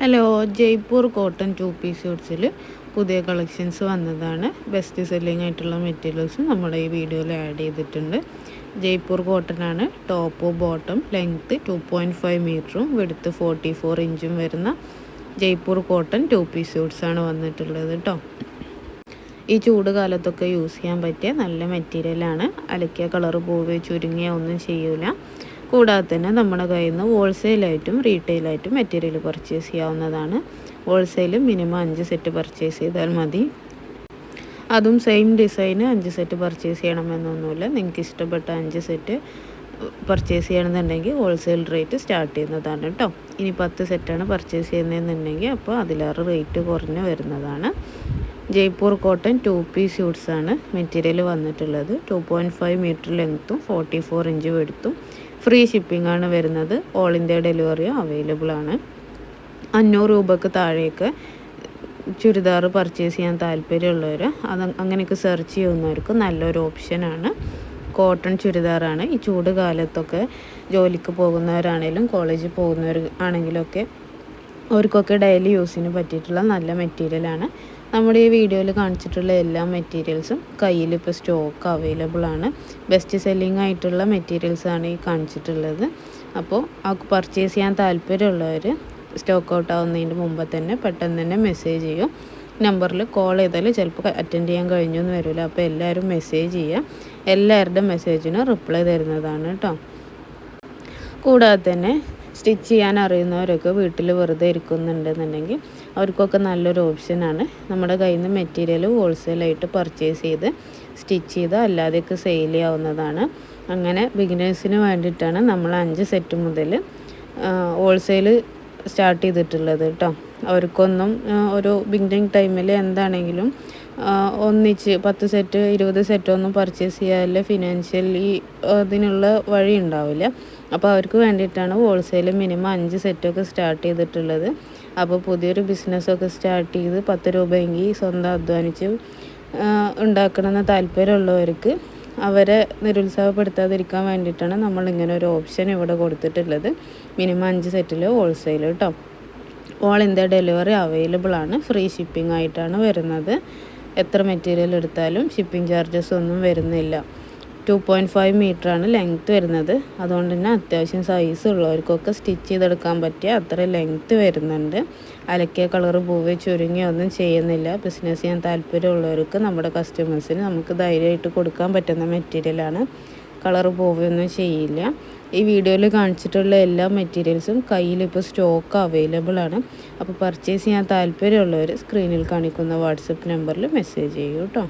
Hello, Jaipur cotton 2 piece സ്യൂട്ട്സിൽ പുതിയ collections വന്നതാണ്. Best selling ആയിട്ടുള്ള മെറ്റീരിയൽസ് നമ്മുടെ ഈ വീഡിയോയിൽ ആഡ് ചെയ്തിട്ടുണ്ട്. ജയ്പൂർ കോട്ടൺ ആണ്. ടോപ്പ് ബോട്ടം ലെങ്ത്ത് 2.5 മീറ്ററും വിഡ്ത്ത് 44 ഇഞ്ചും വരുന്ന ജയ്പൂർ കോട്ടൺ 2 പീസ് സ്യൂട്ട്സ് ആണ് വന്നിട്ടുള്ളത് കേട്ടോ. ഈ ചൂട് കാലത്തൊക്കെ യൂസ് ചെയ്യാൻ പറ്റിയ നല്ല മെറ്റീരിയലാണ്. അലക്കിയ കളറ് പോവുകയോ ചുരുങ്ങിയ ഒന്നും ചെയ്യൂല. കൂടാതെ തന്നെ നമ്മുടെ കയ്യിൽ നിന്ന് ഹോൾസെയിലായിട്ടും റീറ്റെയിലായിട്ടും മെറ്റീരിയൽ പർച്ചേസ് ചെയ്യാവുന്നതാണ്. ഹോൾസെയിൽ മിനിമം 5 സെറ്റ് പർച്ചേസ് ചെയ്താൽ മതി. അതും സെയിം ഡിസൈന് 5 സെറ്റ് പർച്ചേസ് ചെയ്യണമെന്നൊന്നുമില്ല. നിങ്ങൾക്ക് ഇഷ്ടപ്പെട്ട 5 സെറ്റ് പർച്ചേസ് ചെയ്യണമെന്നുണ്ടെങ്കിൽ ഹോൾസെയിൽ റേറ്റ് സ്റ്റാർട്ട് ചെയ്യുന്നതാണ് കേട്ടോ. ഇനി 10 സെറ്റാണ് പർച്ചേസ് ചെയ്യുന്നതെന്നുണ്ടെങ്കിൽ അപ്പോൾ അതിലേറെ റേറ്റ് കുറഞ്ഞ് വരുന്നതാണ്. ജയ്പൂർ കോട്ടൺ 2 പീസ് സ്യൂട്ട്സ് ആണ് മെറ്റീരിയൽ വന്നിട്ടുള്ളത്. 2.5 മീറ്റർ ലെങ്ത്തും 44 ഇഞ്ച് വെടുത്തും ഫ്രീ ഷിപ്പിംഗ് ആണ് വരുന്നത്. ഓൾ ഇന്ത്യ ഡെലിവറിയും അവൈലബിൾ ആണ്. 500 രൂപക്ക് താഴേക്ക് ചുരിദാർ പർച്ചേസ് ചെയ്യാൻ താല്പര്യമുള്ളവർ അങ്ങനെയൊക്കെ സെർച്ച് ചെയ്യുന്നവർക്ക് നല്ലൊരു ഓപ്ഷനാണ്. കോട്ടൺ ചുരിദാറാണ്. ഈ ചൂട് കാലത്തൊക്കെ ജോലിക്ക് പോകുന്നവരാണെങ്കിലും കോളേജിൽ പോകുന്നവർ ആണെങ്കിലൊക്കെ അവർക്കൊക്കെ ഡെയിലി യൂസിന് പറ്റിയിട്ടുള്ള നല്ല മെറ്റീരിയലാണ്. നമ്മുടെ ഈ വീഡിയോയിൽ കാണിച്ചിട്ടുള്ള എല്ലാ മെറ്റീരിയൽസും കയ്യിൽ ഇപ്പോൾ സ്റ്റോക്ക് അവൈലബിൾ ആണ്. ബെസ്റ്റ് സെല്ലിംഗ് ആയിട്ടുള്ള മെറ്റീരിയൽസാണ് ഈ കാണിച്ചിട്ടുള്ളത്. അപ്പോൾ ആ പർച്ചേസ് ചെയ്യാൻ താല്പര്യമുള്ളവർ സ്റ്റോക്ക് ഔട്ട് ആവുന്നതിന് മുമ്പ് തന്നെ പെട്ടെന്ന് തന്നെ മെസ്സേജ് ചെയ്യും. നമ്പറിൽ കോൾ ചെയ്താൽ ചിലപ്പോൾ അറ്റൻഡ് ചെയ്യാൻ കഴിഞ്ഞൊന്നും വരില്ല. അപ്പോൾ എല്ലാവരും മെസ്സേജ് ചെയ്യുക. എല്ലാവരുടെ മെസ്സേജിന് റിപ്ലൈ തരുന്നതാണ് കേട്ടോ. കൂടാതെ തന്നെ സ്റ്റിച്ച് ചെയ്യാൻ അറിയുന്നവരൊക്കെ വീട്ടിൽ വെറുതെ ഇരിക്കുന്നുണ്ടെന്നുണ്ടെങ്കിൽ അവർക്കൊക്കെ നല്ലൊരു ഓപ്ഷനാണ്. നമ്മുടെ കയ്യിൽ നിന്ന് മെറ്റീരിയൽ ഹോൾസെയിലായിട്ട് പർച്ചേസ് ചെയ്ത് സ്റ്റിച്ച് ചെയ്ത് അല്ലാതെയൊക്കെ സെയിൽ ചെയ്യാവുന്നതാണ്. അങ്ങനെ ബിഗിനേഴ്സിന് വേണ്ടിയിട്ടാണ് നമ്മൾ 5 സെറ്റ് മുതൽ ഹോൾസെയിൽ സ്റ്റാർട്ട് ചെയ്തിട്ടുള്ളത് കേട്ടോ. അവർക്കൊന്നും ഒരു ബിഗിനിങ് ടൈമിൽ എന്താണെങ്കിലും ഒന്നിച്ച് 10 സെറ്റ് 20 സെറ്റൊന്നും പർച്ചേസ് ചെയ്യാനുള്ള ഫിനാൻഷ്യലി അതിനുള്ള വഴി ഉണ്ടാവില്ല. അപ്പോൾ അവർക്ക് വേണ്ടിയിട്ടാണ് ഹോൾസെയിൽ മിനിമം 5 സെറ്റൊക്കെ സ്റ്റാർട്ട് ചെയ്തിട്ടുള്ളത്. അപ്പോൾ പുതിയൊരു ബിസിനസ്സൊക്കെ സ്റ്റാർട്ട് ചെയ്ത് 10 രൂപയെങ്കിൽ സ്വന്തം അധ്വാനിച്ച് ഉണ്ടാക്കണമെന്ന് താല്പര്യമുള്ളവർക്ക് അവരെ നിരുത്സാഹപ്പെടുത്താതിരിക്കാൻ വേണ്ടിയിട്ടാണ് നമ്മളിങ്ങനെ ഒരു ഓപ്ഷൻ ഇവിടെ കൊടുത്തിട്ടുള്ളത്. മിനിമം 5 സെറ്റിൽ ഹോൾസെയിൽ കേട്ടോ. ഓൾ ഇന്ത്യ ഡെലിവറി അവൈലബിൾ ആണ്. ഫ്രീ ഷിപ്പിംഗ് ആയിട്ടാണ് വരുന്നത്. എത്ര മെറ്റീരിയൽ എടുത്താലും ഷിപ്പിംഗ് ചാർജസ് ഒന്നും വരുന്നില്ല. 2.5 മീറ്ററാണ് ലെങ്ത്ത് വരുന്നത്. അതുകൊണ്ട് തന്നെ അത്യാവശ്യം സൈസ് ഉള്ളവർക്കൊക്കെ സ്റ്റിച്ച് ചെയ്തെടുക്കാൻ പറ്റിയ അത്ര ലെങ്ത്ത് വരുന്നുണ്ട്. അലക്കിയ കളറ് പോവുകയോ ചുരുങ്ങിയോ ഒന്നും ചെയ്യുന്നില്ല. ബിസിനസ് ചെയ്യാൻ താല്പര്യമുള്ളവർക്ക് നമ്മുടെ കസ്റ്റമേഴ്സിന് നമുക്ക് ധൈര്യമായിട്ട് കൊടുക്കാൻ പറ്റുന്ന മെറ്റീരിയലാണ്. കളറ് പോവുകയൊന്നും ചെയ്യില്ല. ഈ വീഡിയോയിൽ കാണിച്ചിട്ടുള്ള എല്ലാ മെറ്റീരിയൽസും കയ്യിൽ ഇപ്പോൾ സ്റ്റോക്ക് അവൈലബിൾ ആണ്. അപ്പോൾ പർച്ചേസ് ചെയ്യാൻ താല്പര്യമുള്ളവർ സ്ക്രീനിൽ കാണിക്കുന്ന വാട്സപ്പ് നമ്പറിൽ മെസ്സേജ് ചെയ്യൂ കേട്ടോ.